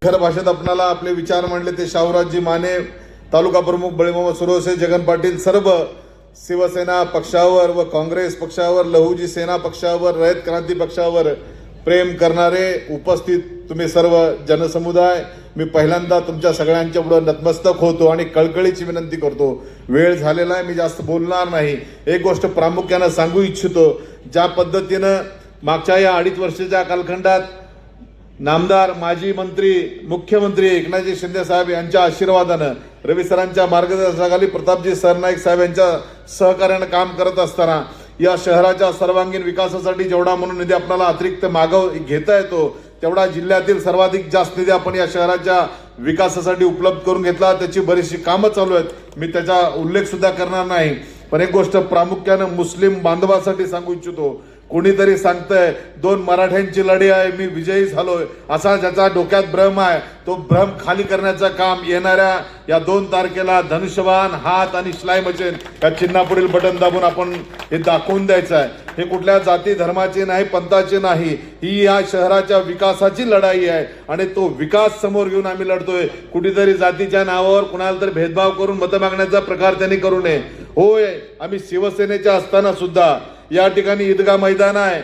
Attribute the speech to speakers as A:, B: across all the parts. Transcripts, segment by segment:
A: खर भाषेत आपणाला आपले विचार मांडले ते शाहूराजी माने, तालुका प्रमुख बळीमामा सुरवसे, जगन पाटील, सर्व शिवसेना पक्षावर व काँग्रेस पक्षावर, लहुजी सेना पक्षावर, रयत क्रांती पक्षावर प्रेम करणारे उपस्थित तुम्ही सर्व जनसमुदाय, मी पहिल्यांदा तुमच्या सगळ्यांच्या पुढे नतमस्तक होतो आणि कळकळीची विनंती करतो. वेळ झालेला आहे, मी जास्त बोलणार नाही. एक गोष्ट प्रामुख्यानं सांगू इच्छितो. ज्या पद्धतीनं मागच्या या 2.5 वर्षाच्या कालखंडात नामदार, माजी मंत्री, मुख्यमंत्री एकनाथजी शिंदे साहेब यांच्या आशीर्वादानं, रवी सरांच्या मार्गदर्शनाखाली प्रतापजी सरनाईक साहेब यांच्या सहकार्यानं काम करत असताना या शहराच्या सर्वांगीण विकासासाठी जेवढा म्हणून निधी आपल्याला अतिरिक्त घेता येतो तेवढा जिल्ह्यातील सर्वाधिक जास्त निधी आपण या शहराच्या विकासासाठी उपलब्ध करून घेतला. त्याची बरीचशी कामं चालू आहेत, मी त्याचा उल्लेख सुद्धा करणार नाही. पण एक गोष्ट प्रामुख्यानं मुस्लिम बांधवासाठी सांगू इच्छितो. कोणीतरी सांगतंय 2 मराठ्यांची लढाई आहे, मी विजयी झालोय, असा ज्याचा डोक्यात भ्रम आहे तो भ्रम खाली करण्याचं काम येणाऱ्या या 2 तारखेला धनुष्यबाण, हात आणि शिलाई मशीन या चिन्हापुढील बटन दाबून आपण हे दाखवून द्यायचं आहे. हे कुठल्या जाती धर्माची नाही, पंथाची नाही, ही या शहराच्या विकासाची लढाई आहे आणि तो विकास समोर घेऊन आम्ही लढतोय. कुठेतरी जातीच्या नावावर कुणाला तरी भेदभाव करून मतं मागण्याचा प्रकार त्यांनी करू नये. होय, आम्ही शिवसेनेच्या असताना सुद्धा या ठिकाणी ईदगाह मैदान आहे,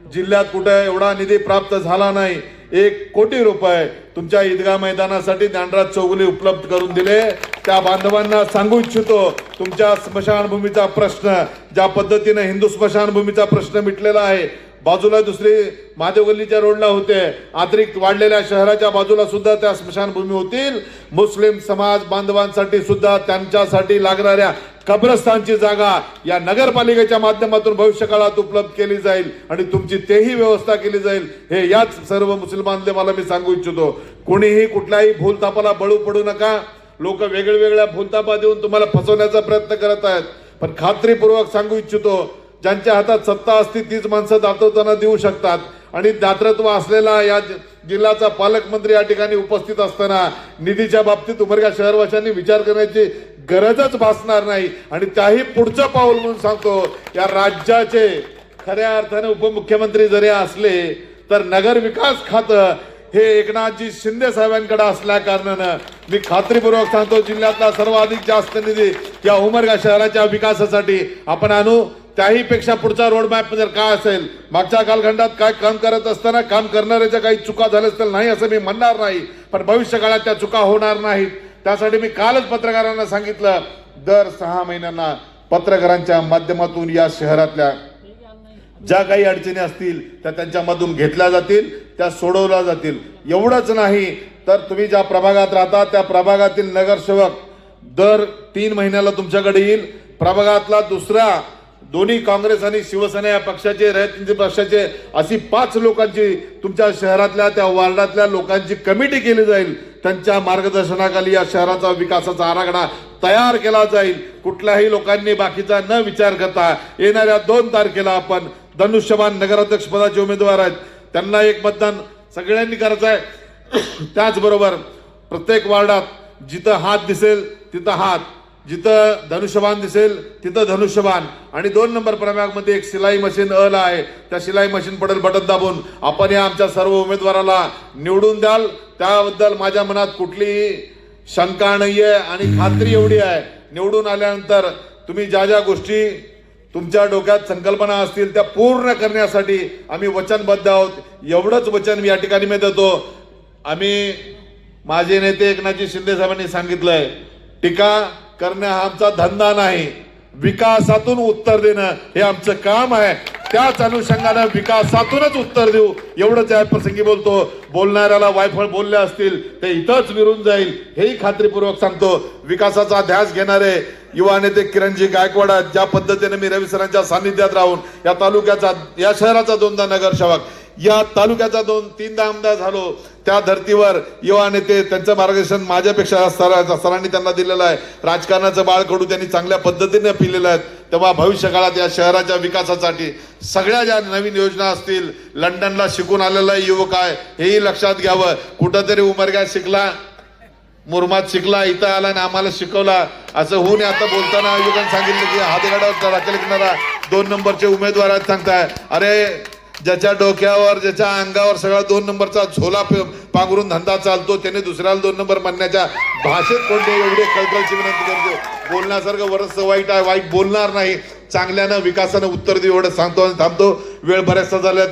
A: जिल्ह्यात कुठे एवढा निधी प्राप्त झाला नाही. 1 कोटी रुपये तुमच्या ईदगाह मैदानासाठी ज्ञानराज चौगुले उपलब्ध करून दिले. त्या बांधवांना सांगू इच्छितो, तुमच्या स्मशानभूमीचा प्रश्न ज्या पद्धतीने हिंदू स्मशानभूमीचा प्रश्न मिटलेला आहे, बाजूला दुसरी महादेव गल्लीच्या रोडला होते, अतिरिक्त वाढलेल्या शहराच्या बाजूला सुद्धा त्या स्मशानभूमी होतील. मुस्लिम समाज बांधवांसाठी सुद्धा त्यांच्यासाठी लागणाऱ्या कब्रस्तानची जागा या नगरपालिकेच्या माध्यमातून भविष्य काळात उपलब्ध केली जाईल आणि तुमची तेही व्यवस्था केली जाईल. हे याच सर्व मुस्लिम बांधवांना मी सांगू इच्छितो. कोणीही कुठल्याही भूलथापाला बळी पडू नका. लोक वेगवेगळ्या भूलथापा देऊन तुम्हाला फसवण्याचा प्रयत्न करत आहेत. पण खात्रीपूर्वक सांगू इच्छितो, ज्यांच्या हातात सत्ता असते तीच माणसं दातवताना देऊ शकतात आणि दातृत्व असलेला या जिल्ह्याचा पालकमंत्री या ठिकाणी उपस्थित असताना निधीच्या बाबतीत उमरगा शहरवाशांनी विचार करण्याची गरजच भासणार नाही. आणि त्याही पुढचं पाऊल म्हणून सांगतो, या राज्याचे खऱ्या अर्थाने उपमुख्यमंत्री जरी असले तर नगर विकास खातं हे एकनाथजी शिंदे साहेबांकडे असल्या कारणानं मी खात्रीपूर्वक सांगतो, जिल्ह्यातला सर्वाधिक जास्त निधी या उमरगा शहराच्या विकासासाठी आपण आणू. त्याही पेक्षा पुढचा रोडमॅप जर काय असेल, मागच्या कालखंडात काय काम करत असताना काम करणाऱ्याच्या काही चुका झाल्या असतील नाही असं मी म्हणणार नाही, पण भविष्य काळात त्या चुका होणार नाहीत. त्यासाठी मी कालच पत्रकारांना सांगितलं, दर 6 महिन्यांना पत्रकारांच्या माध्यमातून या शहरातल्या ज्या काही अडचणी असतील त्या त्यांच्यामधून घेतल्या जातील, त्या सोडवल्या जातील. एवढंच नाही तर तुम्ही ज्या प्रभागात राहता त्या प्रभागातील नगरसेवक दर 3 महिन्याला तुमच्याकडे येईल. प्रभागातला दुसरा दोन्ही काँग्रेस आणि शिवसेना या पक्षाचे, रयत पक्षाचे अशी 5 लोकांची तुमच्या शहरातल्या त्या वार्डातल्या लोकांची कमिटी केली जाईल. त्यांच्या मार्गदर्शनाखाली या शहराचा विकासाचा आराखडा तयार केला जाईल. कुठल्याही लोकांनी बाकीचा न विचार करता येणाऱ्या 2 तारखेला आपण धनुष्यबाण नगराध्यक्ष पदाचे उमेदवार आहेत, त्यांना एक मतदान सगळ्यांनी करायचं आहे. त्याचबरोबर प्रत्येक वार्डात जिथं हात दिसेल तिथं हात, जिथं धनुष्यबाण दिसेल तिथं धनुष्यबाण आणि 2 नंबर प्रभागामध्ये एक शिलाई मशीन अल आहे, त्या शिलाई मशीन पडेल बटन दाबून आपण या आमच्या सर्व उमेदवाराला निवडून द्याल. त्याबद्दल माझ्या मनात कुठलीही शंका नाहीये आणि खात्री एवढी आहे, निवडून आल्यानंतर तुम्ही ज्या ज्या गोष्टी तुमच्या डोक्यात संकल्पना असतील त्या पूर्ण करण्यासाठी आम्ही वचनबद्ध आहोत. एवढंच वचन मी या ठिकाणी मी देतो. आम्ही माझे नेते एकनाथजी शिंदे साहेबांनी सांगितलंय, टीका करणे हा आमचा धंदा नाही, विकासातून उत्तर देणं हे आमचं काम आहे. त्याच अनुषंगाने विकासातूनच उत्तर देऊ एवढंच या प्रसंगी बोलतो. बोलणाऱ्याला वायफळ बोलले असतील ते इथंच विरून जाईल हेही खात्रीपूर्वक सांगतो. विकासाचा ध्यास घेणारे युवा नेते किरणजी गायकवाड, ज्या पद्धतीने मी रवी सरांच्या सानिध्यात राहून या तालुक्याचा, या शहराचा 2दा नगरसेवक, या तालुक्याचा 2-3दा आमदार झालो, त्या धर्तीवर युवा नेते त्यांचं मार्गदर्शन माझ्यापेक्षा सरांनी त्यांना दिलेलं आहे. राजकारणाचं बाळकडू त्यांनी चांगल्या पद्धतीने पिलेलं आहे. तेव्हा भविष्य काळात या शहराच्या विकासासाठी सगळ्या ज्या नवीन योजना असतील, लंडनला शिकून आलेला युवक आहे हेही लक्षात घ्यावं. कुठंतरी उमरगा शिकला, मुरमात शिकला, इथं आला आणि आम्हाला शिकवला असं होऊ नये. आता बोलताना युवकांनी सांगितलं की हातगाड्यावर राखेल किनारा 2 नंबरचे उमेदवार आहेत सांगताय. अरे ज्याच्या डोक्यावर ज्याच्या अंगावर सगळा 2 नंबरचा झोला पांघरून धंदा चालतो त्याने दुसऱ्याला 2 नंबर म्हणण्याच्या भाषेत कोणते एवढे कळकळची विनंती करतो. बोलण्यासारखं बरंचसं वाईट आहे, वाईट बोलणार नाही, चांगल्यानं विकासानं उत्तर देऊ एवढं सांगतो आणि थांबतो. वेळ बऱ्याचसा झाला.